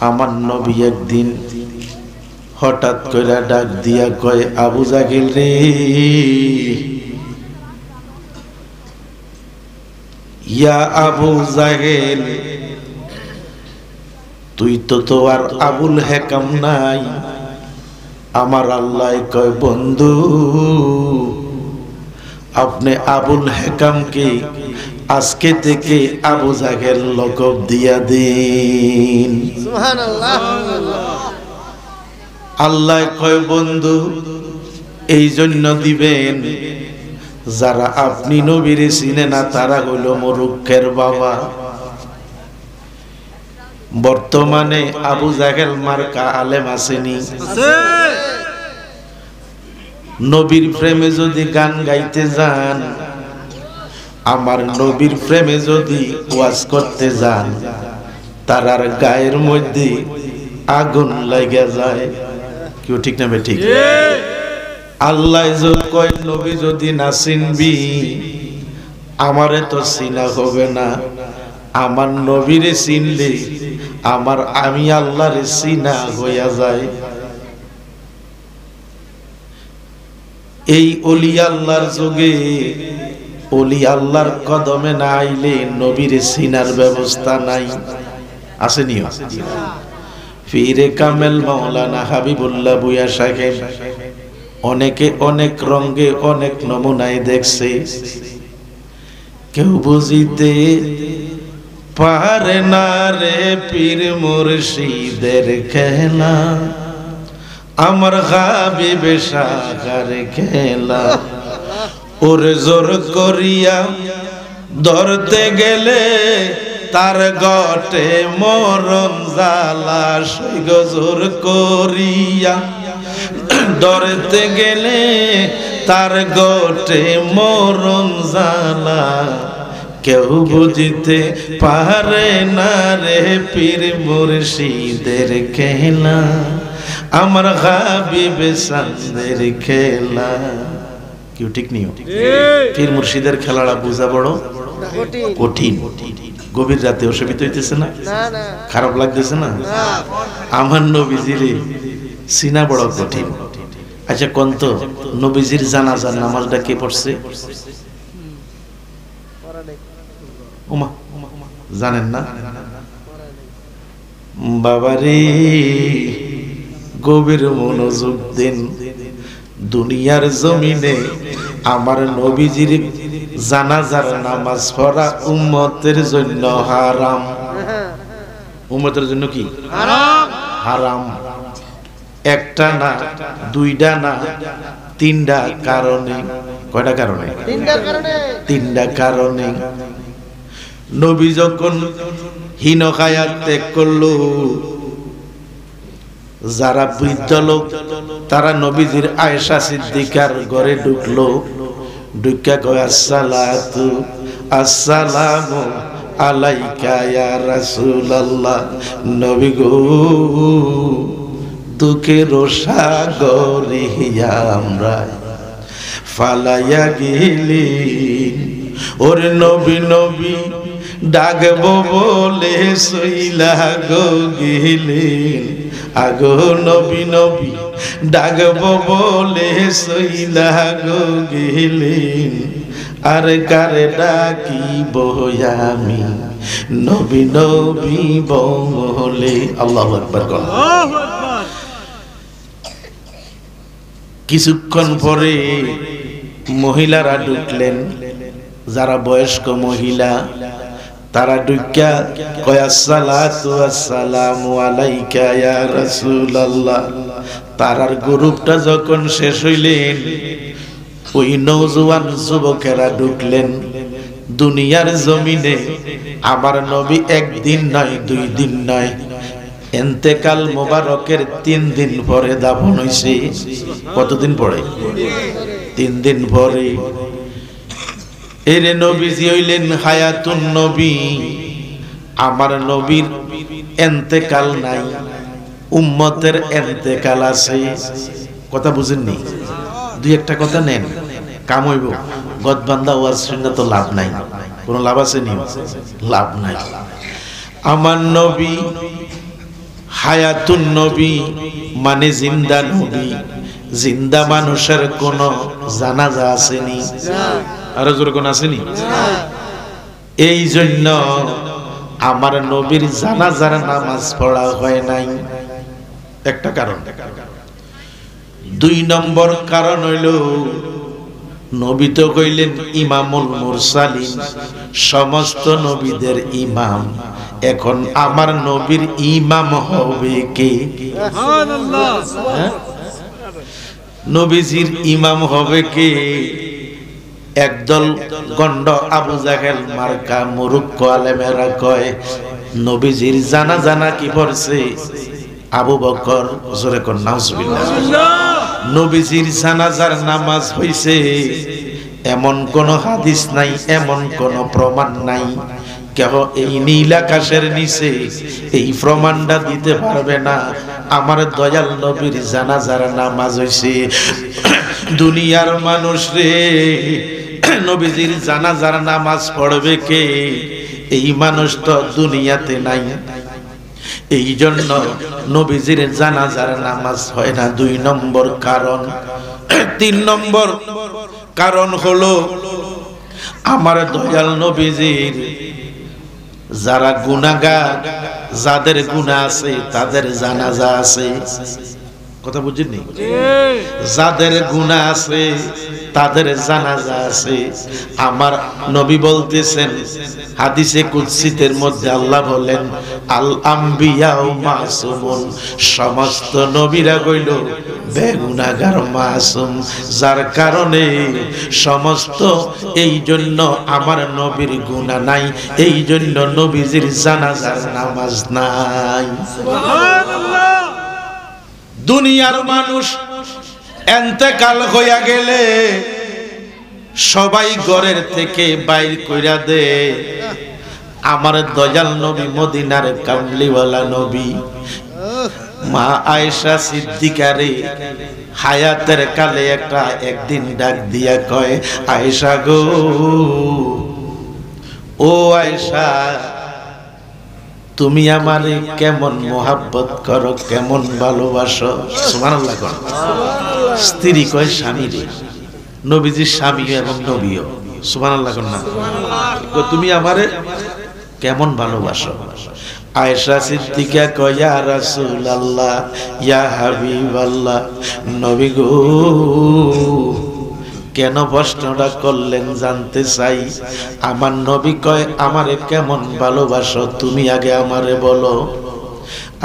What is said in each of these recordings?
আমার নবী একদিন হঠাৎ করে ডাক দিয়া কয়, আবু জাহেল রে, ইয়া আবু জাহেল, তুই তো আর আবুল হেকাম নাই। আমার আল্লাহ কয়, বন্ধু আপনি আবুল হেকামকে আজকে থেকে আবু জাহেল লকব দিয়া দিন। সুবহানাল্লাহ। আল্লাহ কয়, বন্ধু এই জন্য দিবেন, যারা আপনি নবীরে চিনে না তারা হইল মূর্খের বাবা। বর্তমানে আবু জাহেল মার্কা আলেম আসেনি? নবীর প্রেমে যদি গান গাইতে যান, আমার নবীর প্রেমে যদি ওয়াজ করতে যান, তারার গায়ের মধ্যে আগুন লাগা যায়। কেউ ঠিক না ঠিক? আল্লাহ কয়, নবী যদি না চিনবি আমারে তো চিনা হবে না, আমার নবীরে চিনলে আমি আল্লাহরে চিনা হইয়া যায়। এই ওলি আল্লাহর যুগে ওলি আল্লাহর কদমে না আইলে নবীরে চিনার ব্যবস্থা নাই। আসেনি? পীরে কামেল মাওলানা হাবিবুল্লাহ ভূঁইয়া সাহেব অনেকে অনেক রঙে অনেক নমুনায় দেখছে, কেউ বুঝিতে পারে না রে পীর মুর্শিদের খেলা, আমার হাবিব সাগার খেলা। ওরে জোর করিয়া ধরতে গেলে তার গটে মরণ জ্বালা, সই জোর করিয়া ধরতে গেলে তার গটে মরণ জ্বালা, কেউ বুঝিতে পারে না রে পীর মুর্শিদের খেলা, আমার হাবিব সান্দের খেলা। কেউ ঠিক নিও? পীর মুর্শিদের খেলাটা বুঝা বড় কঠিন। গভীর রাতে অসুবিধা হইতেছে না? খারাপ লাগতেছে না? আমার নবীজিরে চিনা বড় কঠিন। আচ্ছা কোন তো নবীজির জানাজার নামাজটা কে পড়ছে? ওমা, জানেন না? বাবারে গভীর মনোযোগ দেন। দুনিয়ার জমিনে আমার নবীজির জানাজার নামাজ পড়া উম্মতের জন্য হারাম। উম্মতের জন্য কি হারাম? হারাম। একটা না, দুইটা না, তিনটা কারণে। কয়টা কারণে? তিনটা কারণে। নবী যখন হীন খায়াত ত্যাগ করলো, যারা বৃদ্ধ লোক তারা নবীজির আয়েশা সিদ্দিকার ঘরে ঢুকলো, ঢুকা কয়, আসসালাতু আসসালামু আলাইকা ইয়া রাসূলুল্লাহ। নবী গো, দুঃখের সাগরে আমরা ফালাইয়া গেলি, ওরে নবী নবী ডাকবো বলে সইলা গো গেলেন, আগো নবী নবী ডাকবো বলে সইলা গো গেলেন, আর কারে ডাকিব আমি নবী নবী বলে। আল্লাহু আকবার। কিছুক্ষণ পরে মহিলারা ঢুকলেন, যারা বয়স্ক মহিলা তারা ঢুকা কয়, আসসালাতু আসসালামু আলাইকা ইয়া রাসূলুল্লাহ। তারার গ্রুপটা যখন শেষ হইলেন, ওই নওজোয়ান যুবকেরা ঢুকলেন। দুনিয়ার জমিনে আমার নবী একদিন নয়, 2 দিন নয়, ইন্তেকাল মোবারকের 3 দিন পরে দাফন হইছে। কতদিন পরে? 3 দিন পরে। এর নবীজি হইলেন হায়াতুন নবী। আমার নবীর ইন্তেকাল নাই, উম্মতের ইন্তেকাল আছে। কথা বুঝেননি? দুই একটা কথা নেন, কাম হইব। গদবান্ধা ওয়াজ শুনে তো লাভ নাই। কোন লাভ আছে নি? লাভ নাই। আমার নবী হায়াতুন নবী মানে জিন্দা নবী, জিন্দা মানুষের কোন জানাজা আসেনি, আরো জোরে কোন আসেনি। এই জন্য আমার নবীর জানাজার নামাজ পড়া হয় নাই, একটা কারণ। 2 নম্বর কারণ হইল নবী তো কইলেন ইমামুল মুরসালিন, সমস্ত নবীদের ইমাম। এখন আমার নবীর ইমাম হবে কে? সুবহানাল্লাহ। নবীজির ইমাম হবে কে? একদল গন্ড আবু জাহেল মার্কা মুরুক্ক আলেমেরা কয় নবীজির জানাজা কি পড়ছে আবু বকর, জোরে কোন নাউজুবিল্লাহ। নবীজির জানাজার নামাজ হইছে এমন কোন হাদিস নাই, এমন কোন প্রমাণ নাই। কেহ এই নীল আকাশের নিচে এই প্রমাণটা দিতে পারবে না আমার দয়াল নবীর জানাজার নামাজ হইছে। দুনিয়ার মানুষ রে, নবীজির জানাজার নামাজ পড়বে কে? এই মানুষ তো দুনিয়াতে নাই। এই জন্য নবীজির জানাজার নামাজ হয় না, 2 নম্বর কারণ। 3 নম্বর কারণ হলো আমার দয়াল নবীজির যারা গুনাহগার, যাদের গুনাহ আছে তাদের জানাজা আছে। কথা বুঝিনি? যাদের গুনাহ আছে তাদের জানাজা আছে। আমার নবী বলতেছেন হাদিসে কুদসিতের মধ্যে আল্লাহ বলেন আল আম্বিয়াউ মাসুমুন, সমস্ত নবীরা কইল বেগুনাহগার মাসুম, যার কারণে সমস্ত, এই জন্য আমার নবীর গুনাহ নাই, এই জন্য নবীজির জানাজার নামাজ নাই। সুবহানাল্লাহ। দুনিয়ার মানুষ এন্তেকাল হইয়া গেলে সবাই ঘরের থেকে বাইর কইরা দে। আমার দয়াল নবী মদিনার কামলিওয়ালা নবী মা আয়েশা সিদ্দিকারে হায়াতের কালে একদিন ডাক দিয়া কয় আয়েশা গো, ও আয়েশা, তুমি আমারে কেমন মোহাব্বত করো, কেমন ভালোবাসো। সুবহানাল্লাহ। স্ত্রী কয় স্বামী রে, নবীজির স্বামী এবং নবীও। সুবহানাল্লাহ। না তুমি আমারে কেমন ভালোবাসো? আয়েশা সিদ্দিকা কয় ইয়া রাসূলুল্লাহ, ইয়া হাবিবাল্লাহ, নবী গো কেন প্রশ্নটা করলেন জানতে চাই। আমার নবী কয় আমারে কেমন ভালোবাসো তুমি আগে আমারে বলো।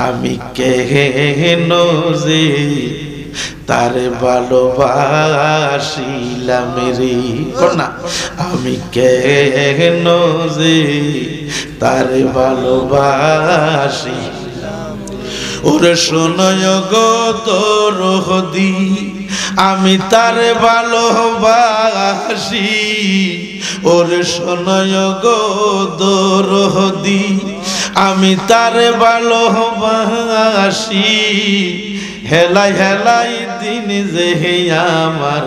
আমি কেন যে তারে ভালোবাসিলাম রে, না আমি কেন যে তারে ভালোবাসি। ওরে শোনয় গো দরদি, আমি তারে ভালোবাসি। ওরে শোনয় গো দরদি, আমি তারে ভালোবাসি। হেলাই হেলাই দিন যে আমার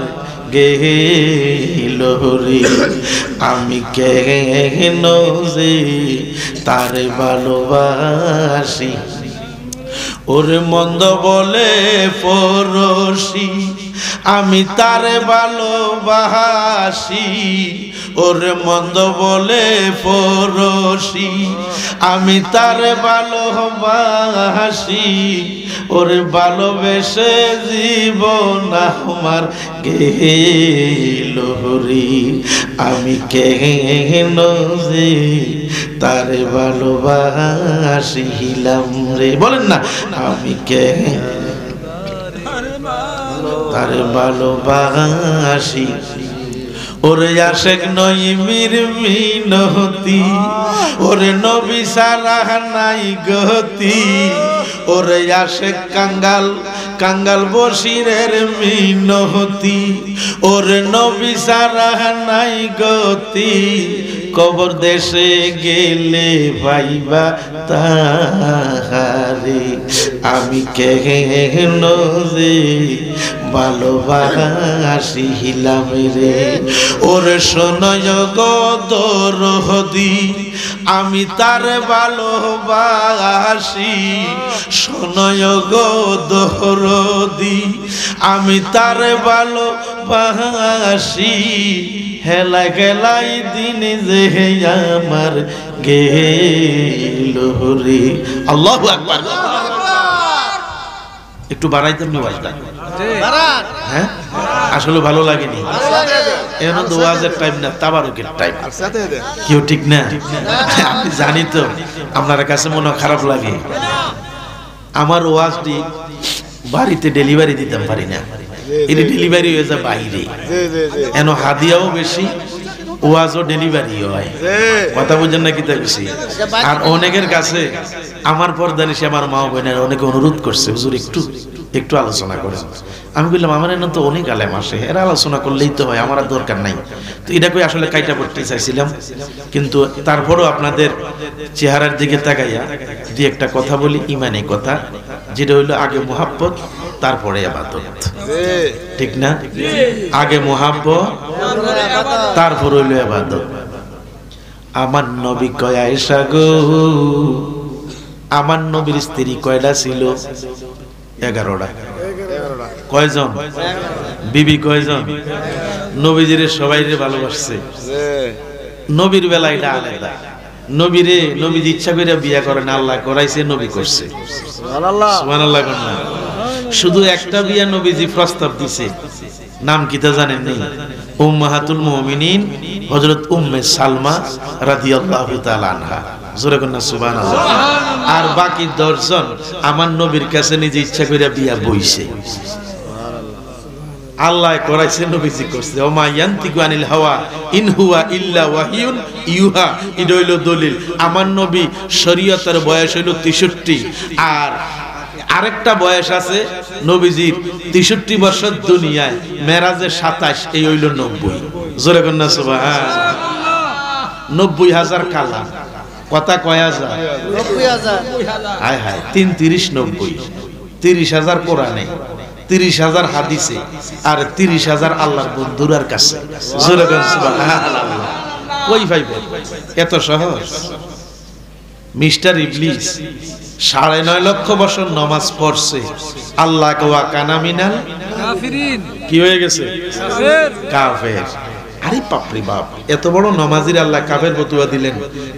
গেল রে, আমি কেন যে তারে ভালোবাসি। ওরে মন্দ বলে পরশি, আমি তারে ভালোবাসি। ওরে মন্দ বলে পরশি, আমি তারে ভালোবাসি। ওরে ভালোবেসে জীবন আমার গেল রে, আমি কেন যে তারে ভালোবাসিলাম রে। বলেন না আমি কেন তারে ভালোবাসি। ওরে আশেক নইমির মিনতি, ওরে নবী সারা নাই গতি। ওরে আশেক কাঙ্গাল কাঙ্গাল বশিরের মিনতি, ওরে নবী সারা নাই গতি। কবর দেশে গেলে ভাইবা তাহারে, আমি কেন যে ভালোবাসিলাম রে। ওরে শোনয় গো দরদি আমি তার ভালোবাসি, শোনয় গো দরদি আমি তার ভালোবাসি। হেলা গেলাই দিন যে আমার গেল রে। আল্লাহু আকবার। একটু বাড়াইতেন না ওয়াজটা? হ্যাঁ আসলে ভালো লাগেনি, এখন তো ওয়াজের টাইম না, তাবারুকের টাইম। কেউ ঠিক না? আমি জানি তো আপনার কাছে মনে খারাপ লাগে। আমার ওয়াজটি বাড়িতে ডেলিভারি দিতে পারি না, এটা ডেলিভারি হয়ে যায় বাইরে, এন হাদিয়াও বেশি, ওয়াজও ডেলিভারি হয়। কথা বুঝেন না কি তা বেশি? আর অনেকের কাছে আমার পর্দানিশে আমার মা বোনের অনেকে অনুরোধ করছে, হুজুর একটু আলোচনা করেন। আমি বললাম আমার এনে তো অনেক আলেম আসে, এরা আলোচনা করলেই তো হয়, আমার আর দরকার নাই। তো এটাকে আসলে কাইটা পড়তে চাইছিলাম, কিন্তু তারপরও আপনাদের চেহারার দিকে তাকাইয়া দুই একটা কথা বলি, ইমানি কথা, যেটা হইলো আগে মুহাব্বত তারপরে ইবাদত, ঠিক না? আগে মুহাব্বত তারপর হইলো ইবাদত। আমার নবী কয় আয়েশা গো, আমার নবীর স্ত্রী কয়টা ছিল? 11টা। কয়জন বিবি? কয়জন? নবীজিরে সবাইরে ভালোবাসছে। নবীর বেলা এটা আলাদা। নবীরে নবীজি ইচ্ছা করে বিয়া করেন, আল্লাহ করাইছে, নবী করছে। সুবহানাল্লাহ। শুধু একটা বিয়া নবীজি প্রস্তাব দিছে, নাম কি তা জানেন? নেই? উম্মাহাতুল মুমিনিন হযরত উম্মে সালমা রাদিয়াল্লাহু তাআলা আনহা। জোরে কোন সুবহানাল্লাহ। আর বাকি 10 জন আমার নবীর কাছে নিজে ইচ্ছা করে বিয়া বইছে, আল্লাহ করাইছে, নবীজি করছে। ওমা ইয়ান্তিকু আনিল হাওয়া ইন হুয়া ইল্লা ওয়াহিয়ুন ইউহা। এটা হইল দলিল। আমার নবী শরীয়তের বয়স হইল 63, আর আরেকটা বয়স আছে নবীজির 63 বছর দুনিয়ায়, মেরাজে 27, এই হইল 90। জোরে কন্যা সুবহানাল্লাহ। 90,000 কালা কথা কয় হাজার? 90,000। হায় হায়, 3 30 90, 30,000 কোরআনে, 30,000 হাদিসে, আর 30,000 আল্লাহর বন্ধুরার কাছে। জোরে কন্যা সুবহানাল্লাহ। কই পাইবে? এত সহজ? মিস্টার ইবলিস 9.5 লক্ষ বছর নামাজ পড়ছে, আল্লাহ ওয়া কানা মিনাল কাফিরিন, কি হয়ে গেছে? কাফের। আরে বাপ রে বাপ, এত বড় নামাজির আল্লাহ কাফের ফতোয়া দিলেন।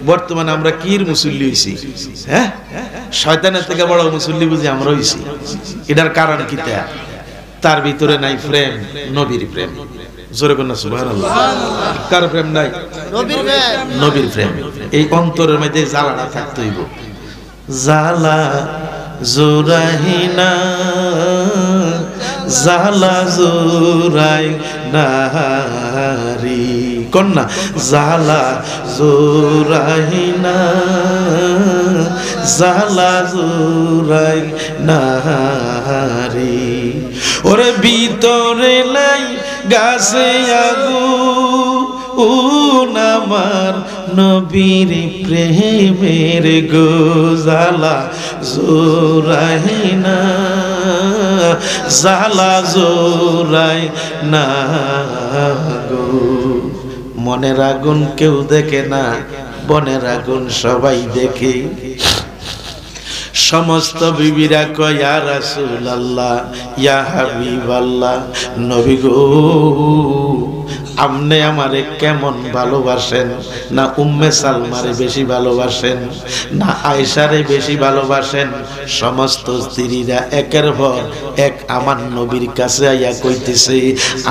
বর্তমানে আমরা কির মুসল্লি হইছি? হ্যাঁ, শয়তানের থেকে বড় মুসল্লি বুঝি আমরা হইছি। এটার কারণ কি? তার ভিতরে নাই প্রেম, নবীর প্রেম। জোরে কোন সুবহানাল্লাহ। কার প্রেম নাই? নবীর প্রেম। নবীর প্রেম। এই অন্তরের মধ্যে জ্বালাটা থাকতে হইব। জালা জোরাহিনা, জালা জোরাই নারী, কন্যা জালা জোরাহিনা, জালা জোরাই নারী। ওরে ভিতরে লাই গাছে আগুন আমার নবীর প্রেমের গো, জালা জোরাই না, জালা জোরাই না গো। মনের আগুন কেউ দেখে না, বনের আগুন সবাই দেখে। সমস্ত বিবিরা কয় ইয়া রাসূলুল্লাহ, ইয়া হাবিবাল্লাহ, নবী গো আপনি আমারে কেমন ভালোবাসেন? না উম্মে সালমারে বেশি ভালোবাসেন, না আয়েশারে বেশি ভালোবাসেন? সমস্ত স্ত্রীরা একের পর এক আমার নবীর কাছে আইয়া কইতেছে,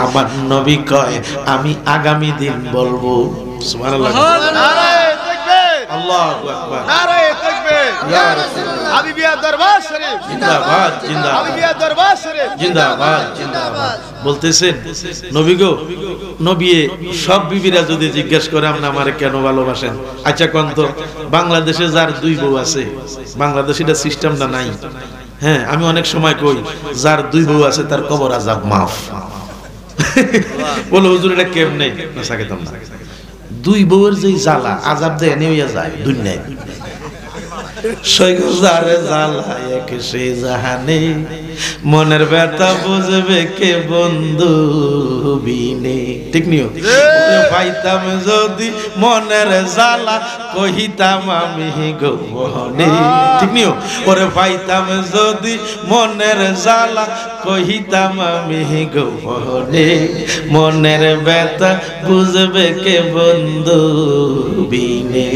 আমার নবী কয় আমি আগামী দিন বলবো। সুবহানাল্লাহ। নারে তাকবীর, আল্লাহু আকবার, নারে তাকবীর, ইয়া রাসূলুল্লাহ, হাবিবিয়া দরবার শরীফ জিন্দাবাদ, জিন্দাবাদ, হাবিবিয়া দরবার শরীফ জিন্দাবাদ, জিন্দাবাদ। বলতেছেন নবী গো, নবী সব বিবিরা যদি জিজ্ঞেস করে আপনি আমারে কেন ভালোবাসেন, আচ্ছা কোন তো বাংলাদেশে যার 2 বউ আছে, বাংলাদেশে এটা সিস্টেমটা নাই। হ্যাঁ, আমি অনেক সময় কই যার 2 বউ আছে তার কবর আযাব মাফ। বলো হুজুর এটা কেমনে? না সাকেতাম না, 2 বউয়ের যে জ্বালা আযাব দেয় এনে হইয়া যায় দুনিয়ায়। সইগো যারে জ্বালায় কে সে জাহানে মনের ব্যথা বুঝবে কে বন্ধু বিনে ঠিক নিও পাইতাম যদি মনের জ্বালা কহিতাম আমি গোপনে ঠিক নিও ওরে পাইতাম যদি মনের জ্বালা কহিতাম আমি গোপনে মনের ব্যথা বুঝবে কে বন্ধু বিনে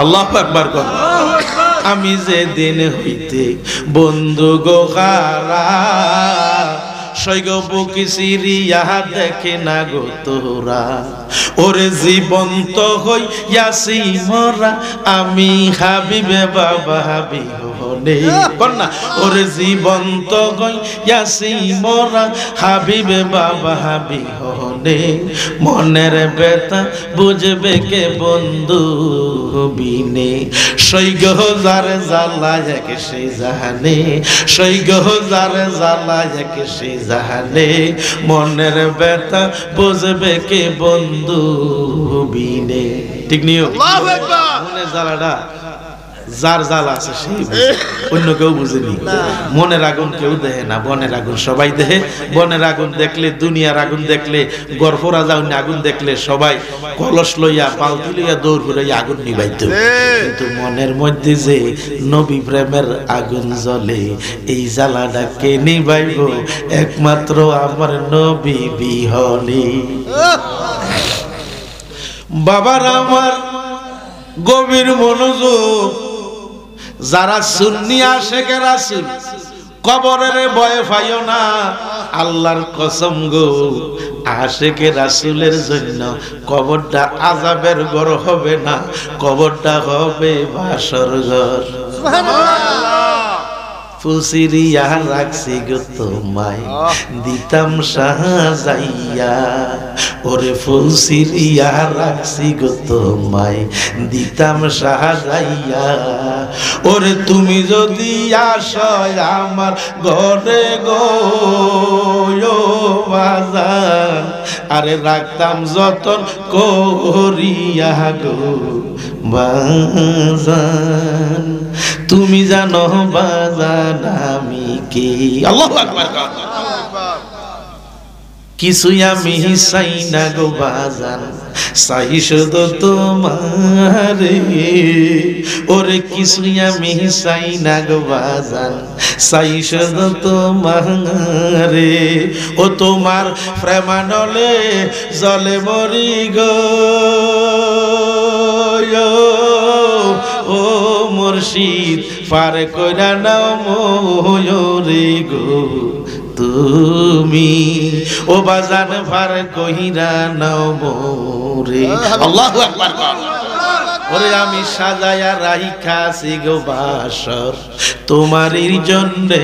আল্লাহু আকবার কর আমি যে দিন হইতে বন্ধু গোহারা সৈগ বুকি সিরিয়া দেখে না গো তোরা ওরে জীবন্ত হইয়াছি মরা আমি হাবিবে বাবা হাবি হনে কন্যা ওরে জীবন্ত হইয়াছি মরা হাবিবে বাবা হাবি হনে মনের ব্যথা বুঝবে কে বন্ধু বিনে সৈগ যারে জ্বালা যাকে সে জাহানে সৈগ যারে জ্বালা যাকে সে জাহানে মনের ব্যথা বুঝবে কে বন্ধু বিনে ঠিক নিও আল্লাহু আকবার মনের জ্বালাটা যার জ্বালা আছে সেই অন্য কেউ বুঝেনি মনের আগুন কেউ দেখে না বনের আগুন সবাই দেখে বনের আগুন দেখলে দুনিয়ার আগুন দেখলে গর্ভরা যাওনি আগুন দেখলে সবাই কলস লইয়া বালতি লইয়া দৌড় করে আগুন নিভাইতো কিন্তু মনের মধ্যে যে নবী প্রেমের আগুন জ্বলে এই জ্বালাটা কে নিভাইব একমাত্র আমার নবী বিহনে বাবার আমার গভীর মনোযোগ যারা সুন্নি আশিকে রাসূল কবরের ভয় পাইও না আল্লাহর কসম গো আশিকে রাসূলের জন্য কবরটা আযাবের ঘর হবে না কবরটা হবে বাসর ঘর সুবহানাল্লাহ ফুলসিরিয়া রাখছি গো তোমায় দিতাম সাজাইয়া ওরে ফুলসিরিয়া রাখছি গো তোমায় দিতাম সাজাইয়া ওরে তুমি যদি আসো আমার ঘরে গো বাজান আরে রাখতাম যতন করিয়া গো বাজান তুমি জানো বাজান আমি কে আল্লাহু আকবার কিছুই আমি চাই না গো বাজান চাই শুধু তোমারে ওরে কিছুই আমি চাই না গো বাজান চাই শুধু তোমারে ও তোমার প্রেমানলে জলে মরি গো ও মুর্শিদ পার কইরা নাও ময়ূরে গো তুমি ও বাজান পার কইরা নাও মোরে আল্লাহু আকবার ওরে আমি সাজায়া রাইখাছি গো বাসর তোমারই জন্যে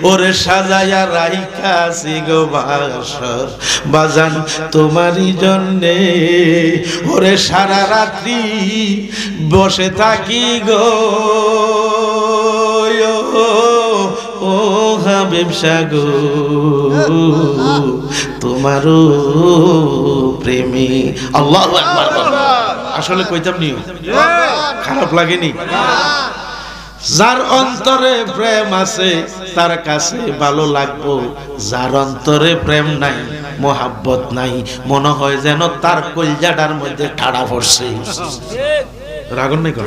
ওরে সাজায়া রাইখাছি গো বাসর বাজান তোমারই জন্যে ওরে সারা রাত্রি বসে থাকি গো ও হাবিব সাগো তোমারও প্রেমে আল্লাহু আকবার আসলে কইতাম নিও খারাপ লাগেনি যার অন্তরে প্রেম আছে তার কাছে ভালো লাগবো যার অন্তরে প্রেম নাই মোহাব্বত নাই মনে হয় যেন তার কলজাটার মধ্যে ঠাড়া পড়ছে রাগন নাই কোন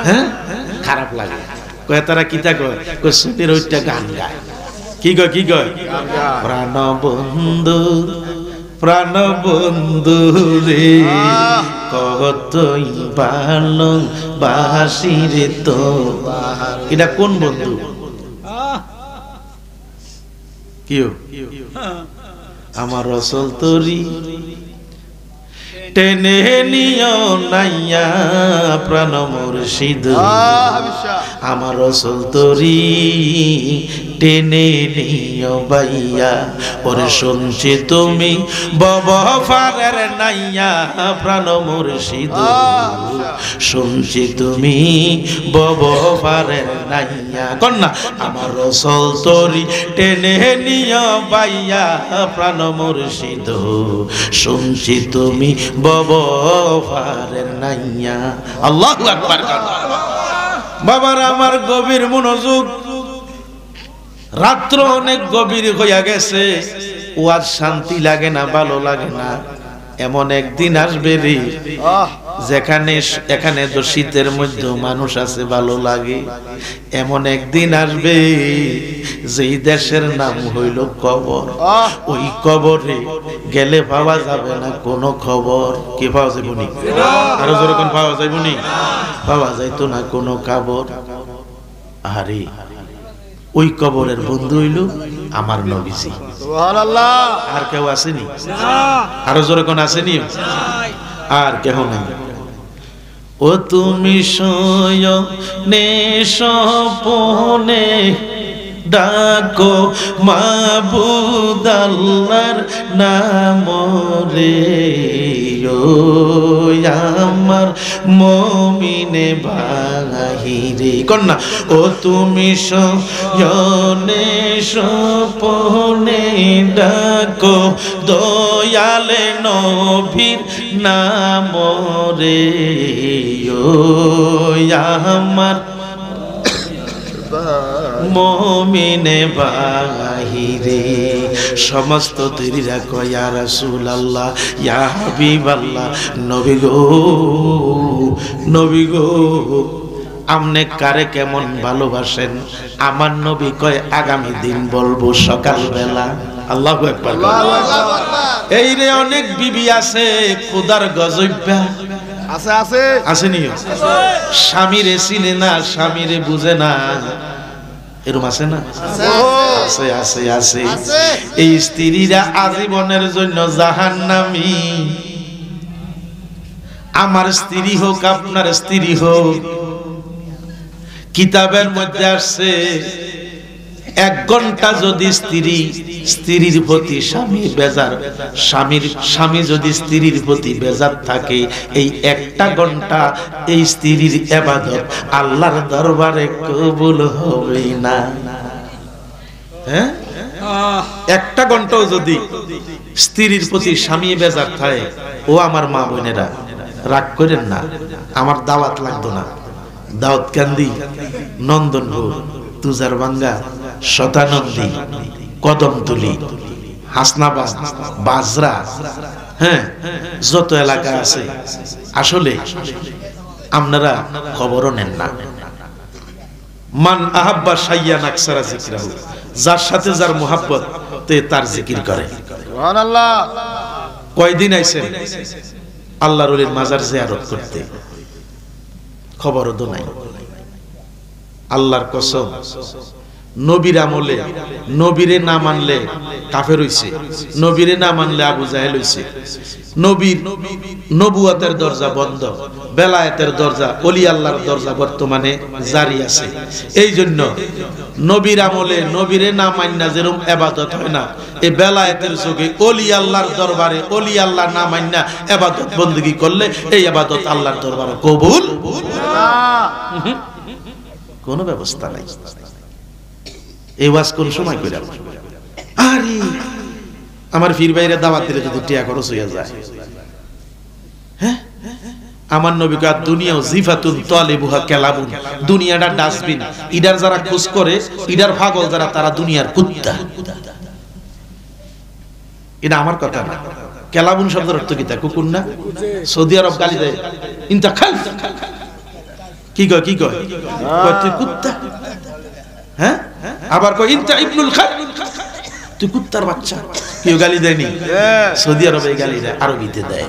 হ্যাঁ খারাপ লাগে কয় তারা কিতা কয় কয় সুতির ওইটা গান গায় কি কয় প্রাণ বন্ধু রে কতই ভালো বাসি রে তো এটা কোন বন্ধু কিও আমার রসল তরি টেনে নিও নাইয়া প্রাণ মুর্শিদ আমার রসল তরি টেনে নিও বাইয়া ওরে শুনছি তুমি বব ফারের নাইয়া প্রাণ মুর্শিদ শুনছি তুমি বব ফারের নাইয়া কন্যা আমার রসল তরি টেনে নিও বাইয়া প্রাণ মুর্শিদ শুনছি তুমি বব ফারের নাইয়া আল্লাহু আকবার। বাবারা আমার গভীর মনোযোগ, রাত্র অনেক গভীর হইয়া গেছে, ওয়াজ শান্তি লাগে না, ভালো লাগে না। এমন একদিন আসবে রে যেখানে এখানে তো শীতের মধ্যে মানুষ আছে, ভালো লাগে। এমন একদিন আসবে যেই দেশের নাম হইল কবর। ওই কবরে গেলে পাওয়া যাবে না কোনো খবর। কি পাওয়া যাবে নি? আরো যেরকম পাওয়া যাইব নি? পাওয়া যাইতো না কোনো খবর। আরে ওই কবরের বন্ধু হইল আমার নবীজি। সুবহানাল্লাহ। আর কেউ আসেনি? আরো জোরে কোন আসেনি? আর কেউ নাই। ও তুমি শয়নে স্বপনে ডাকো মাবুদ আল্লাহর নাম রে, ও আমার মুমিনে বাহিরে। কন্যা ও তুমি শয়নে স্বপনে ডাকো দয়ালে নবীর নাম রে, ও আমার মুমিনে বাহিরে। সমস্ত তৈরিরা কয় ইয়া রাসূলুল্লাহ, ইয়া হাবিবাল্লাহ, নবী গো, নবী গো, আমনে কারে কেমন ভালোবাসেন? আমার নবী কয় আগামী দিন বলবো সকালবেলা। আল্লাহু আকবার। এই রে অনেক বিবি আছে খোদার গজইবা আছে, আছে আসেনি? স্বামীরে চিনে না, স্বামীরে বুঝে না, এরকম আছে না? আছে আছে আছে। এই স্ত্রীরা আজীবনের জন্য জাহান্নামী। আমার স্ত্রী হোক আপনার স্ত্রী হোক, কিতাবের মধ্যে আসছে 1 ঘন্টা যদি স্ত্রীর প্রতি স্বামী বেজার, স্বামী যদি স্ত্রীর প্রতি বেজার থাকে, এই 1টা ঘন্টা এই স্ত্রীর ইবাদত আল্লাহর দরবারে কবুল হবে না। হ্যাঁ, 1টা ঘন্টাও যদি স্ত্রীর প্রতি স্বামী বেজার থাকে, ও আমার মা বোনেরা রাগ করেন না, আমার দাওয়াত লাগতো না। দাউদকান্দি, নন্দনপুর, তুজারবাঙ্গা, শতানন্দী, কদমতলী, হাসনাবাদ, বাজরা, হ্যাঁ, যত এলাকা আছে, আসলে আপনারা খবরও নেন না। মান আহাব্বা শাইয়ান আকসারা যিকরাহু, যার সাথে যার মুহাব্বত তে তার জিকির করে। সুবহানাল্লাহ। কয়দিন আইছেন আল্লাহর ওলির মাজার জিয়ারত করতে? খবরও তো নাই। আল্লাহর কসম, নবীর আমলে নবীরে না মানলে কাফের হইছে, নবীরে না মানলে আবু জাহেল হইছে। নবীর নবুয়তের দরজা বন্ধ, বেলায়েতের দরজা, ওলি আল্লাহর দরজা বর্তমানে জারি আছে। এই জন্য নবীর আমলে নবীরে না মান্না যেরকম ইবাদত হয় না, এই বেলায়েতের যুগে ওলি আল্লাহর দরবারে ওলি আল্লাহ না মান্না ইবাদত বندگی করলে এই ইবাদত আল্লাহর দরবারে কবুল না। কোনো ব্যবস্থা নাই। এই ওয়াজ কোন সময় কইরা? আরে আমার পীর ভাইরা দাওয়াত দিলে যদি টিয়া খরচ হইয়া যায়। হ্যাঁ, আমার নবী কয় দুনিয়া জিফাতুন তালিবুহা কালাবুন, দুনিয়াটা ডাস্টবিন, ইডার যারা খোঁজ করে, ইডার পাগল যারা, তারা দুনিয়ার কুত্তা। এটা আমার কথা না। কালাবুন শব্দের অর্থ কি? তা কুকুর না? সৌদি আরব গালি দেয়, ইনতা খাল, কি কয়, কি কয়, কয় তুই কুত্তা। হ্যাঁ, আবার কয় ইনতা ইবনুল খাল, তুই কুত্তার বাচ্চা। কেউ গালি দেয়নি? সৌদি আরবে গালি দেয়, আরবিতে দেয়।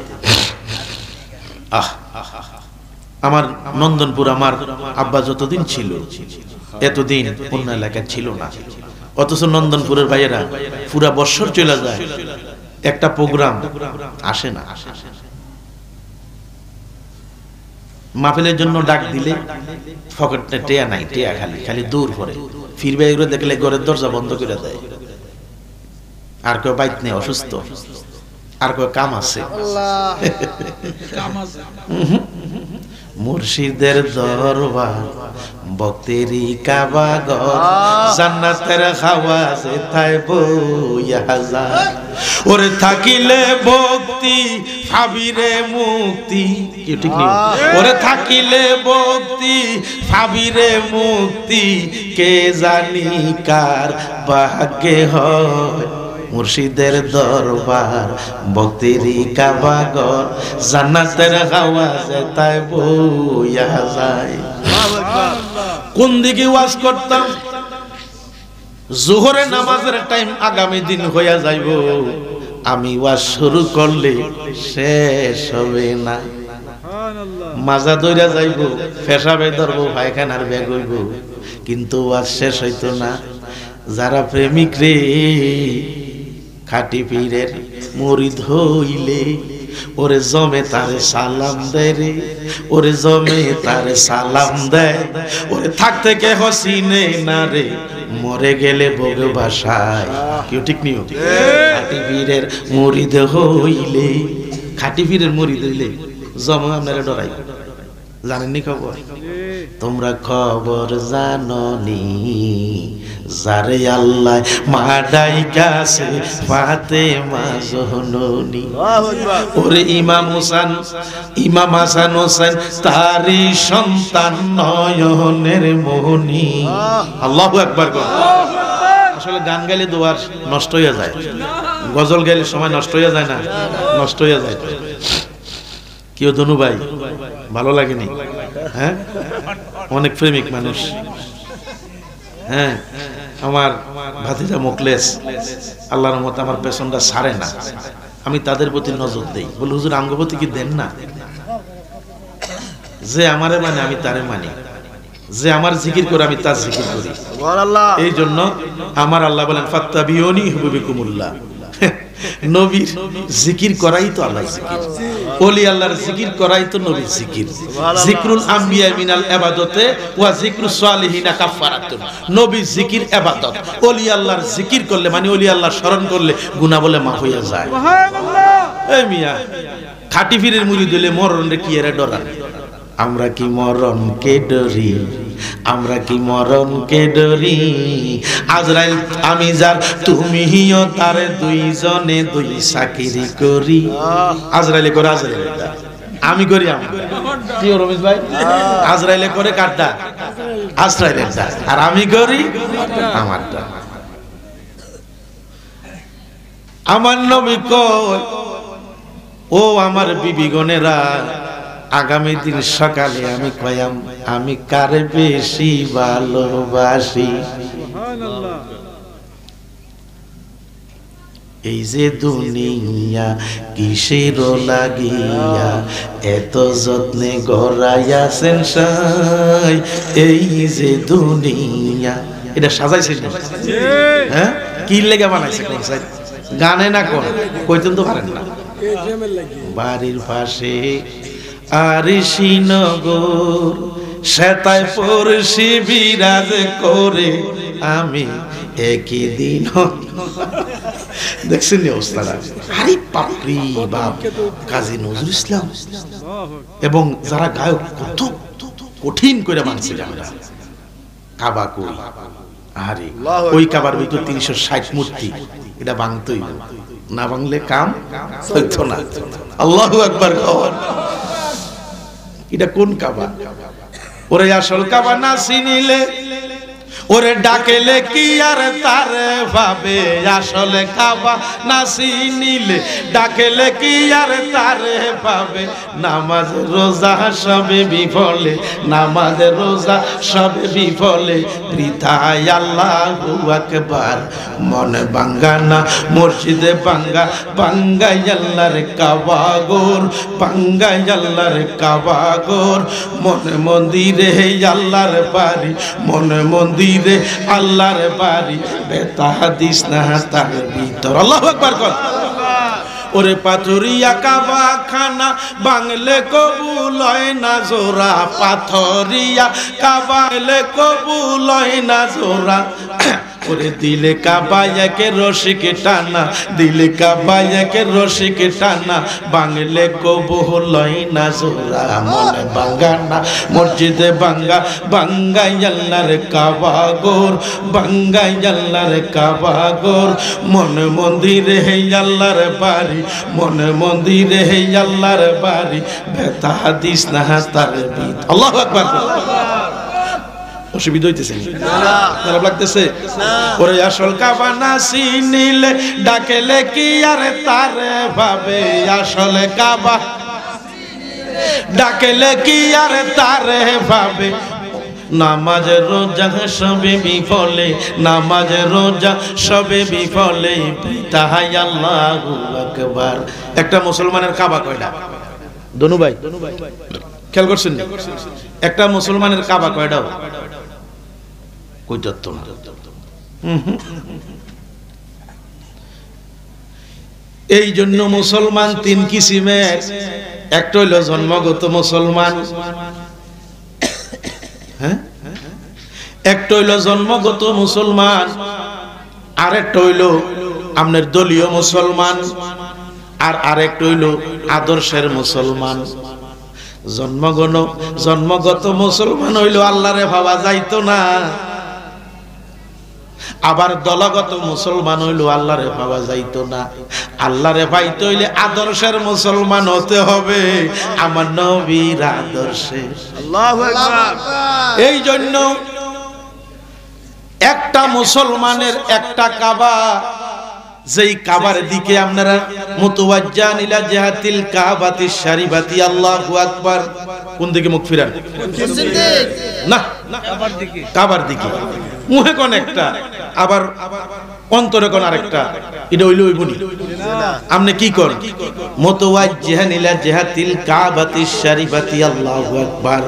আমার নন্দনপুর, আমার আব্বা যতদিন ছিল এতদিন অন্য এলাকায় ছিল না, অথচ নন্দনপুরের ভাইয়েরা পুরা বছর চলে যায়, একটা প্রোগ্রাম আসে না। মাহফিলের জন্য ডাক দিলে পকেটে টেয়া নাই, টেয়া খালি খালি দূর করে ফিরবে, এগুলো দেখলে ঘরের দরজা বন্ধ করে দেয়। আর কেউ বাইত নেই, অসুস্থ, আর কেউ কাম আছে। মুর্শিদের দরবার ভক্তেরই কাবা ঘর জান্নাতের খাওয়া যেথায় বইয়া যায় ওরে থাকিলে ভক্তি ভাবিরে মুক্তি কি ঠিক নেই ওরে থাকিলে ভক্তি ভাবিরে মুক্তি কে জানি কার ভাগ্যে হয় মুর্শিদের দরবার ভক্তেরই কাবা ঘর জান্নাতের খাওয়া যেথায় বইয়া যায় কোন দিকে ওয়াজ করতাম জোহরের নামাজের টাইম আগামী দিন হইয়া যাইব আমি ওয়াজ শুরু করলে শেষ হবে না মাজা দইরা যাইব পেশাবে ধরব পায়খানার ব্যাগ হইব কিন্তু ওয়াজ শেষ হইতো না যারা প্রেমিক রে খাটি পীরের মুরিদ হইলে ওরে জমে তারে সালাম দেয় রে ওরে জমে তারে সালাম দেয় ওরে থাকতে কে হসিনে না রে মরে গেলে ভোগ বাসায় কেউ ঠিক নিও খাটি পীরের মুরিদ হইলে খাটি পীরের মুরিদ হইলে জমা আপনারা ডরাই জানেননি খবর তোমরা খবর জাননি যারে আল্লাহ মাডাই কাছে ফাতেমা জননী ওরে ইমাম হাসান হোসেন তারি সন্তান নয়নের মোহনী আল্লাহু আকবার গো আসলে গান গাইলে দোয়ার নষ্ট হয়ে যায় গজল গাইলে সময় নষ্ট হয়ে যায় না নষ্ট হয়ে যায় কেউ দনু ভাই ভালো লাগেনি হ্যাঁ অনেক প্রেমিক মানুষ হ্যাঁ আমার ভাতিজা মুখলেস আল্লাহর রহমতে আমার পেছনটা ছাড়ে না আমি তাদের প্রতি নজর দেই বলে হুজুর আঙ্গপতি কি দেন না যে আমারে মানে আমি তারে মানি যে আমার জিকির করে আমি তার জিকির করি এই জন্য আমার আল্লাহ বলেন ফাত্তাবিউনি ইউহিব্বুকুমুল্লাহ নবীর জিকির করাই তো আল্লাহর জিকির ওলি আল্লাহর জিকির করাই তো নবীর জিকির জিকরুল আম্বিয়া মিনাল ইবাদতে ওয়া জিকরুস সালিহিনা কাফারাতুন নবীর জিকির ইবাদত ওলি আল্লাহর জিকির করলে মানে ওলি আল্লাহর স্মরণ করলে গুনাহ বলে মাফ হয়ে যায় সুবহানাল্লাহ এই মিয়া খাটি পীরের মুরিদ হইলে মরণে কি এরা ডরান আমরা কি মরণকে ডরি আমরা কি মরণকে ডরি আজরাইল আমি যার তুমিও তার দুইজনে দুই চাকরি করি আজরাইলে করে আজরাইল আমি করি আমি কি রমেশ ভাই আজরাইলে করে কাটটা আজরাইলের দা আর আমি করি আমারটা আমার নবী কই ও আমার বিবিগণেরা আগামী দিন সকালে আমি কয়াম আমি কারে বেশি ভালোবাসি এই যে দুনিয়া কিসের লাগিয়া এত যত্নে গড়াইয়াছেন সাই এই যে দুনিয়া এটা সাজাইছেন হ্যাঁ কি লেগে বানাইছে কোন সাইড গানে না কোন কইতেন তো পারেন না বাড়ির পাশে আরিশিনগর সেতায় পড়শি বিরাজ করে আমি একই দিন দেখছেন অবস্থাটা আরে বাপরে বাপ কাজী নজরুল ইসলাম এবং যারা গায়ক কত কঠিন করে মানছে আমরা কাবা কই আরে ওই কাবার ভিতর 360 মূর্তি এটা ভাঙতই না ভাঙলে কাম হইতো না আল্লাহু আকবার কর এটা কোন কাবা ওরে আসল কাবা না চিনিলে ওরে ডাকেলে কি আর তারে ভাবে আসলে কাবা না চিনিলে ডাকেলে কি আর তারে ভাবে নামাজ রোজা সবে বিফলে নামাজ রোজা সবে বিফলে বৃথায় আল্লাহু আকবার মনে বাঙ্গানা মসজিদে বাঙ্গা বাঙ্গাই আল্লাহর কাবা গোর বাঙ্গাই আল্লাহর কাবা গোর মনে মন্দিরে আল্লাহর বাড়ি মনে মন্দির রে আল্লাহর বাড়ি বেতা হাদিস না তার ভিতর আল্লাহু আকবার কর ওরে পাথরিয়া কাবা খানা বাংলে কবুল হয় না জোরা পাথরিয়া কাবা বাংলে কবুল হয় না জোরা ওরে দিলে কাবা একে রশিকে টানা, দিলে কাবা একে রশিকে টানা, বাংলে কবু লয় না জোড়া, মনে বাঙ্গানা মসজিদে বাঙ্গা বাঙ্গাই আল্লাহর কাবা গোর, বাঙ্গাই আল্লাহর কাবা গোর, মনে মন্দিরে হে আল্লাহর বাড়ি, মনে মন্দিরে হে আল্লাহর বাড়ি, বেতা হাদিস না তার বিদ। আল্লাহু আকবার। অসুবিধা হইতেছে না? খারাপ লাগতেছে? ওরে আসল কাবা না চিনিলে ডাকেলে কি আরে তারে ভাবে, আসল কাবা ডাকেলে কি আরে তারে ভাবে, নামাজ রোজা সবে বিফলে, নামাজ রোজা সবে বিফলে, তাহাই আল্লাহু আকবার। একটা মুসলমানের কাবা কয়টা? দনু ভাই খেয়াল করছেন? একটা মুসলমানের কাবা কয়টা? কইটা তো না। এই জন্য মুসলমান তিন কিসিমের। একটা হইল জন্মগত মুসলমান, হ্যাঁ, একটা হইল জন্মগত মুসলমান, আরেকটা হইল আপনার দলীয় মুসলমান, আর আরেকটা হইল আদর্শের মুসলমান। জন্মগত মুসলমান হইল আল্লাহরে ভাবা যাইতো না, আবার দলগত মুসলমান হইল আল্লাহরে ভাবা যাইতো না। আল্লাহরে পাইতে হইলে আদর্শের মুসলমান হতে হবে, আমার নবীর আদর্শে। আল্লাহু আকবার। এই জন্য একটা মুসলমানের একটা কাবা, যেই কাবার দিকে আপনারা মুতাওয়াজ্জান ইলা জিহাতিল কাবাতিশ শারিফাতি। আল্লাহু আকবার। কোন দিকে মুখ ফিরান? না, কাবার দিকে। মুহে কোন একটা, আবার অন্তরে কোন আরেকটা, এটা হইল ওইবনি। আপনি কি করেন? মুতাওয়াজ্জিহান ইলা জিহাতিল কাবাতিশ শারিফাতি। আল্লাহু আকবার।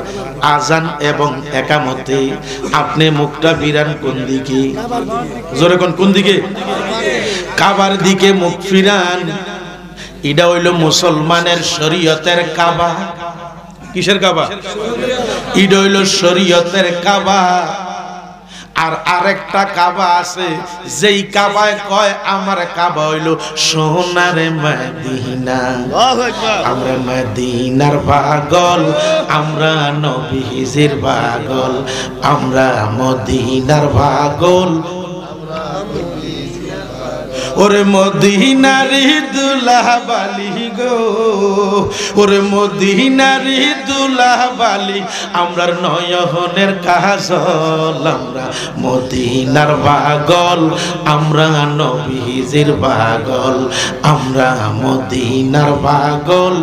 আযান এবং একামতে আপনি মুখটা ফিরান কোন দিকে? জোরে কোন দিকে? কাবার দিকে মুখ ফিরান। এটা হইল মুসলমানের শরীয়তের কাবা। কিসের কাবা? এটা হইল শরীয়তের কাবা। আর আরেকটা কাবা আছে, যেই কাবায় কয় আমার কাবা হইল সোনার মদিনা। আমরা মদিনার পাগল, আমরা নবীজির পাগল, আমরা মদিনার পাগল। ওরে মদিনারি দুলাহ বালি গো, ওরে মদিনারি দুলাহ বালি, আমরার নয়নের কাজল, আমরা মদিনার পাগল, আমরা নবীজির পাগল, আমরা মদিনার পাগল,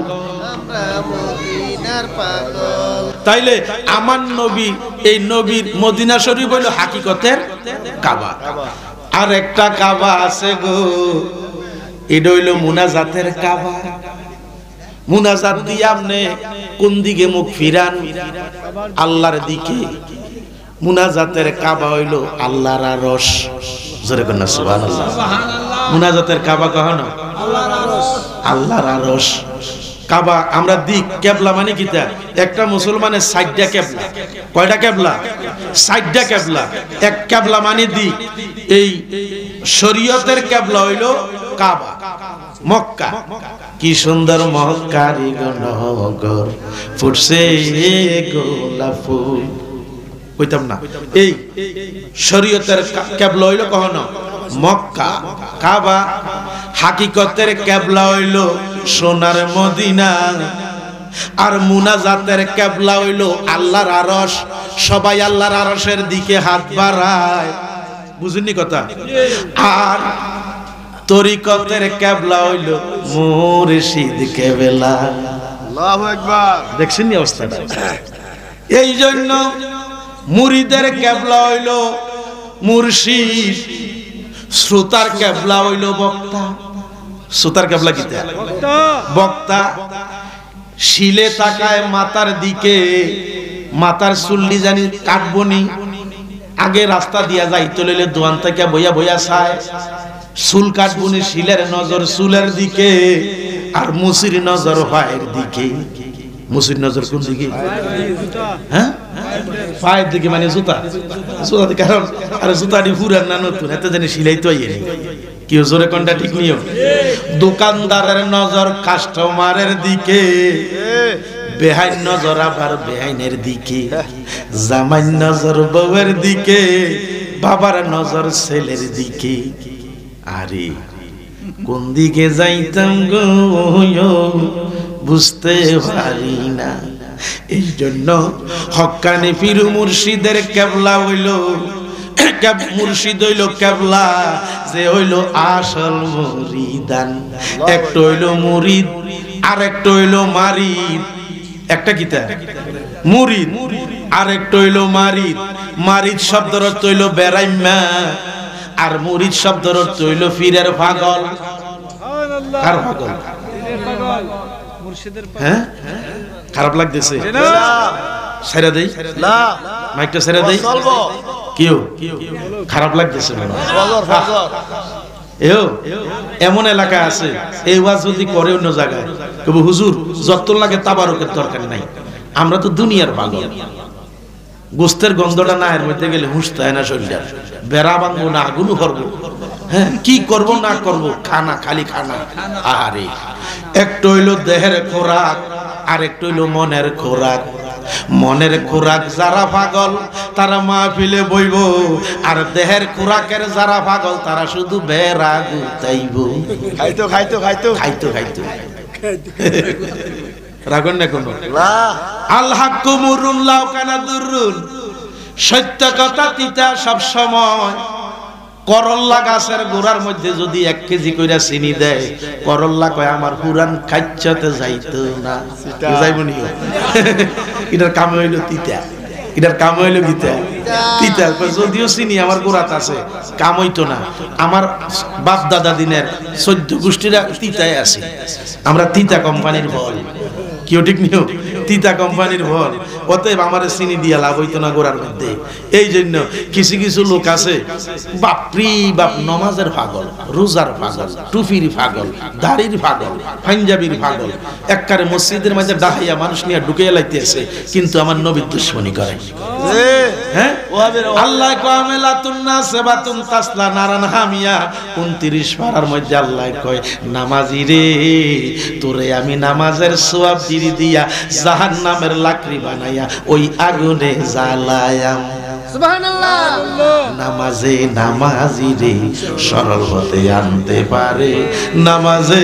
আমরা মদিনার পাগল। তাইলে আমার নবী, এই নবীর মদিনা শরীফ হইল হাকিকতের কাবা। আর একটা কাবা আছে গো, এটা হইল মুনাজাতের কাবা। মুনাজাত দিয়ে আপনি কোন দিকে মুখ ফিরান? আল্লাহর দিকে। মুনাজাতের কাবা হইল আল্লাহর আরশ। জোরে কন্যা সুবহানাল্লাহ। মুনাজাতের কাবা কখনো আল্লাহর আরশ। কাবা আমরা দিক, কেবলা মানে কিতা? একটা মুসলমানের 60টা কেবলা। কয়টা কেবলা? 60টা কেবলা। এক কেবলা মানে দিক। এই শরীয়তের কেবলা হইল কাবা, মক্কা। কি সুন্দর মক্কারি গণগর, ফুটছে গোলাপ ফুল। কইতাম না? এই শরীয়তের কেবলা হইল কখনো মক্কা, কাবা। হাকিকতের কেবলা হইল সোনার মদিনা। আর মুনাজাতের কেবলা হইল আল্লাহর আরশ। সবাই আল্লাহর আরশের দিকে হাত বাড়ায়। বুঝেননি কথা? আর তরিকতের কেবলা হইল মুর্শিদ কেবলা। আল্লাহু আকবার। দেখছেন নি অবস্থাটা? এই জন্য মুরিদের কেবলা হইল মুর্শিদ, শ্রোতার কেবলা হইল বক্তা। শ্রোতার কেবলা কি? বক্তা। শিলে তাকায় মাতার দিকে, মাতার চুল্লি জানি কাটবনি, আগে রাস্তা দিয়া যাই চলিলে দোয়ান থেকে বইয়া বইয়া চায়। চুল কাটবনি, শিলের নজর চুলের দিকে, আর মুসির নজর পায়ের দিকে। মুসির নজর কোন দিকে? হ্যাঁ, পায়ের দিকে মানে জুতা জুতা কারণ আরে জুতাটি পুরান না নতুন এত জানি সিলাই তো আইয়ে কি জোরে কোনটা ঠিক নিয়ম দোকানদারের নজর কাস্টমারের দিকে বেহাইন নজর আবার বেহাইনের দিকে জামাই নজর বউয়ের দিকে বাবার নজর ছেলের দিকে আরে কোন দিকে যাইতাম গো বুঝতে পারি না এই জন্য হক্কানি পীর মুর্শিদের কেবলা হইল মুর্শিদ হইল কেবলা যে হইল আসল মুরিদান একটা হইল মুরিদ আর একটা হইল মারিদ একটা কিতা মুরিদ আর একটা হইল মারিদ মারিদ শব্দের অর্থ হইল বেরাইম্মা আর মুরিদ শব্দের অর্থ হইল পীরের পাগল কার পাগল মুর্শিদের হ্যাঁ খারাপ লাগতেছে ছেড়ে দেই না মাইকটা ছেড়ে দেই কিও খারাপ লাগতেছে এমন এলাকা আছে এই ওয়াজ যদি করে অন্য জায়গায় তবে হুজুর যত লাগে তাবারকের দরকার নাই আমরা তো দুনিয়ার পাগল গোস্তের গন্ধটা না এর মধ্যে গেলে হুঁশ তাই না শরীরটা বেড়া ভাঙবো না আগুনও করবো হ্যাঁ কি করব না করব খানা খালি খানা আহারে একটা হইলো দেহের খোরাক আর একটা হইলো মনের খোরাক মনের খোরাক যারা পাগল তারা মাহফিলে বইব আর দেহের খোরাকের যারা পাগল তারা শুধু বেড়া গুতাইব খাইতো খাইতো খাইতো খাইতো খাইতো রাগন না কোন আল হাক্কু মুরুন লাউ কানা দুরুন সত্য কথা তিতা সব সময় করল্লা গাছের গোড়ার মধ্যে যদি 1 কেজি কইরা চিনি দেয় করল্লা কয় আমার পুরান খাচ্ছতে যাইতো না যাইবনি এটার কাম হইল তিতা এটার কাম হইল গীতা তিতা যদিও চিনি আমার গোড়াত আছে কাম হইতো না আমার বাপ দাদা দিনের 14 গোষ্ঠীরা তিতায় আছে আমরা তিতা কোম্পানির বল কিও ঠিক নিও তিতা কোম্পানির ভল অতএব আমারে চিনি দিয়া লাভ হইতো না গোড়ার মধ্যে এই জন্য কিছু কিছু লোক আছে বাপরি বাপ নমাজের পাগল রোজার পাগল টুপির পাগল দাড়ির পাগল পাঞ্জাবির পাগল একবারে মসজিদের মাঝে ডাহাইয়া মানুষ নিয়ে ঢুকে লাইতেছে কিন্তু আমার নবীর দুশমনি করে হ্যাঁ আল্লাহ কামেলাতুন নাসবাতুন তাসলা নারান হামিয়া 29 পারার মধ্যে আল্লাহ কয় নামাজি রে তোরে আমি নামাজের সওয়াব দিয়া জাহান্নামের লাকড়ি বানাইয়া ওই আগুনে জ্বালায়াম সুবহানাল্লাহ নামাজে নামাজি রে সরল হতে আনতে পারে নামাজে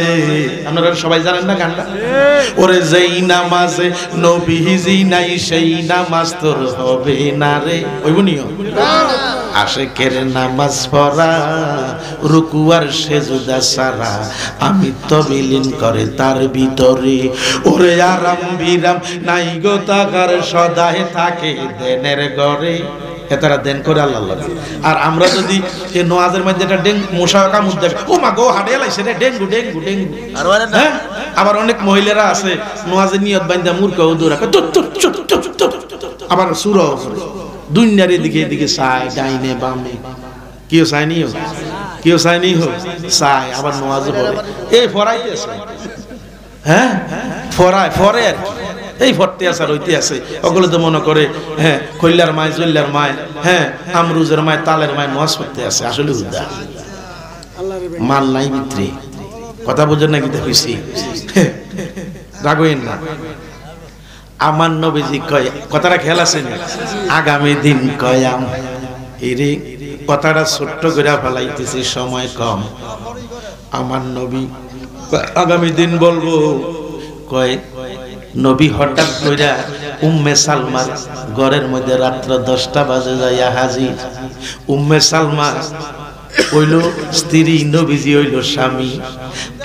আপনারা সবাই জানেন না গানটা ওরে যেই নামাজে নবীজি নাই সেই নামাজ তোর হবে না রে ওইবনিও আশিকের নামাজ পড়া রুকু আর সেজদা সারা আমি তো বিলীন করে তার ভিতরে ওরে আরাম বিরাম নাই গো তাকার সদায় থাকে দেনের ঘরে এতারা দেন করে আল্লাহ লাগে আর আমরা যদি এই নওয়াজের মধ্যে একটা ডেঙ্গু মশা কামড় দেয় ও মা গো হাড়ে লাইছে রে ডেঙ্গু ডেঙ্গু ডেঙ্গু হ্যাঁ আবার অনেক মহিলারা আছে নওয়াজের নিয়ত বাঁধা মূর্খ উদুরা আবার সুরা দুনিয়ার এদিকে এদিকে চায় ডাইনে বামে কেউ চায়নি হোক কেউ চায়নি হোক চায় আবার নওয়াজে পড়ে এই ফরাইতেছে হ্যাঁ ফরায় ফরে আর এই ফরতে আছে আর হইতে আছে ওগুলো তো মনে করে হ্যাঁ কইলার মায় জল্লার মায় হ্যাঁ আমরুজের মায় তালের মায় নওয়াজ পড়তে আছে আসলে হুদা মাল নাই ভিতরে কথা বুঝেন না কিন্তু খুশি রাগেন না আমার নবীজি কয় কথাটা খেয়াল আছে না আগামী দিন কয়াম এরে কথাটা ছোট্ট করে ফেলাইতেছি সময় কম আমার নবী আগামী দিন বলবো কয় নবী হঠাৎ কইরা উম্মে সালমার ঘরের মধ্যে রাত্র 10টা বাজে যাইয়া হাজির উম্মে সালমা হইল স্ত্রী নবীজি হইল স্বামী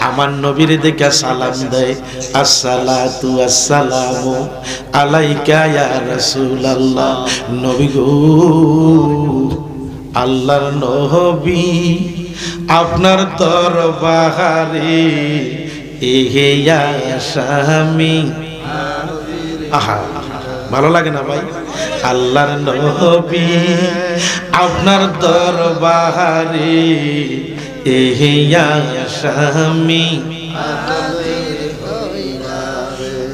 আমার নবীর দেখে সালাম দেয় আসসালাতু আসসালামু আলাইকা ইয়া রাসূলুল্লাহ নবী গো আল্লাহর নবী আপনার দরবারে এহে ইয়া স্বামী আহা ভালো লাগে না ভাই আল্লাহর নবী আপনার দরবারে এহে ইয়া স্বামী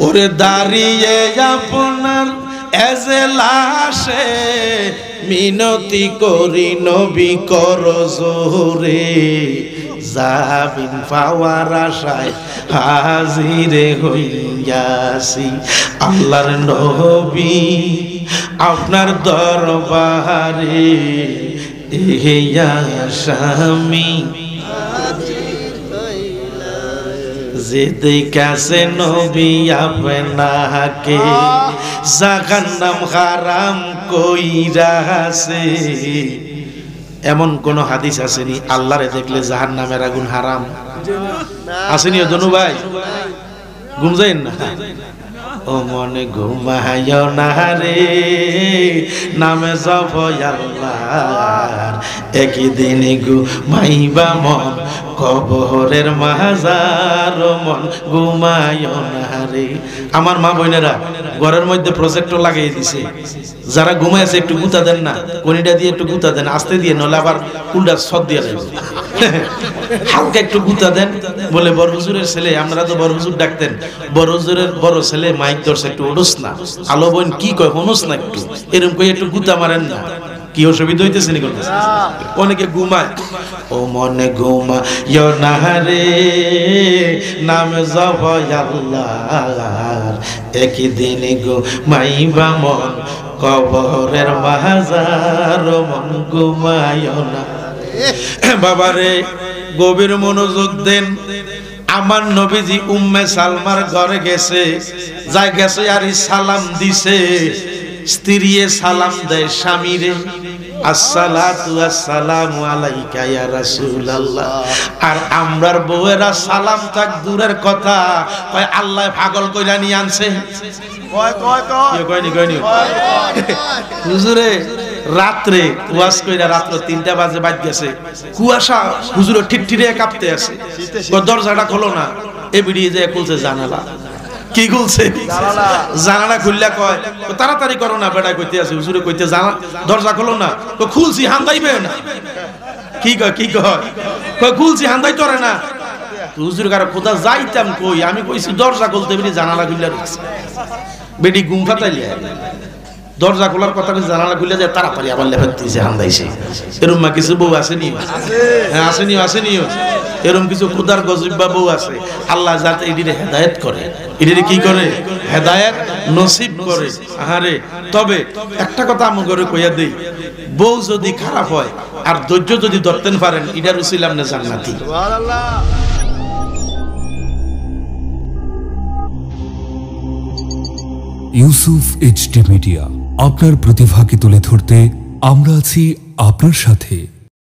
ওরে দাঁড়িয়ে আপনার এজলাসে মিনতি করি নবী কর জোরে জামিন পাওয়ার আশায় হাজিরে হইয়াছি আল্লাহর নবী আপনার দরবারে স্বামী যে দেখাছে নবী আপনাকে জাগার নাম হারাম কইরাছে। এমন কোন হাদিস আসেনি আল্লাহরে দেখলে জাহান্নামের আগুন হারাম? আসেনি দনু ভাই? ঘুম যাইন না? ও মনে ঘুমায় না রে নামে জপ আল্লাহর একই দিন ঘুমাইবা মন কবরের মাজার মন ঘুমায় না রে। আমার মা বোনেরা ঘরের মধ্যে প্রজেক্টর লাগিয়ে দিছে, যারা ঘুমাইছে একটু গুতা দেন না, কনিটা দিয়ে একটু গুতা দেন, আস্তে দিয়ে, নলে আবার উল্টা সদ দিয়ে দেন, হালকা একটু গুতা দেন। বলে বড় হুজুরের ছেলে, আপনারা তো বড় হুজুর ডাকতেন, বড় হুজুরের বড় ছেলে মাইক ধরছে, একটু ওড়স না, আলো বোন কি কয় হনুস না, একটু এরকম কই একটু গুতা মারেন না। কি অসুবিধা হইতেছে নি? করতেছে অনেকে ঘুমায়। ও মনে ঘুমায় না রে নামে জপ আল্লাহর একই দিন ঘুমাইবা মন কবরের মাজার মন ঘুমায় না। বাবারে গভীর মনোযোগ দেন। আমার নবীজি উম্মে সালমার ঘরে গেছে, যা গেছে আর সালাম দিছে, স্ত্রী সালাম দেয় স্বামীরে, আসসালাতু আসসালামু আলাইকা ইয়া রাসূলুল্লাহ। আর আমরার বউয়েরা সালাম থাক দূরের কথা, কয় আল্লাহ পাগল কইরা নিয়ে আনছে। হুজুরে রাত্রে ওয়াজ কইরা রাত্র 3টা বাজে বাজ গেছে, কুয়াশা, হুজুরে ঠিকঠিরে কাঁপতে আছে, দরজাটা খোলো না। এ বিড়িয়ে যায় খুলছে জানালা। কি খুলছে? জানালা খুললা কয় তাড়াতাড়ি করো না, বেটা কইতে আছে, হুজুরে কইতে জানা দরজা খোলো না। তো খুলছি, হান্দাইবে না। কি কয়? কি কয়? খুলছি, হান্দাই তোরে না। হুজুর কারো কোথা যাইতাম কই, আমি কইছি দরজা খুলতে, বেটি জানালা খুললা রয়েছে। বেটি ঘুম ফাটাইলে দরজা খোলার কথা, জানালা খুলে যায় তাড়াতাড়ি আবার লেফাত দিয়েছে, হান্দাইছে। এরম মা কিছু বউ আসেনি? হ্যাঁ আসেনি, আসেনি। এরম কিছু খুদার গজব বউ আছে, আল্লাহ যাতে এটিরে হেদায়েত করে, এটিরে কি করে? হেদায়েত নসিব করে। আহারে, তবে একটা কথা আমি করে কইয়া দেই, বউ যদি খারাপ হয় আর ধৈর্য যদি ধরতেন পারেন, এটার উসিলা আপনি জান্নাতি। সুবহানাল্লাহ। ইউসুফ এইচডি মিডিয়া, আপনার প্রতিভাকে তুলে ধরতে আমরা আছি আপনার সাথে।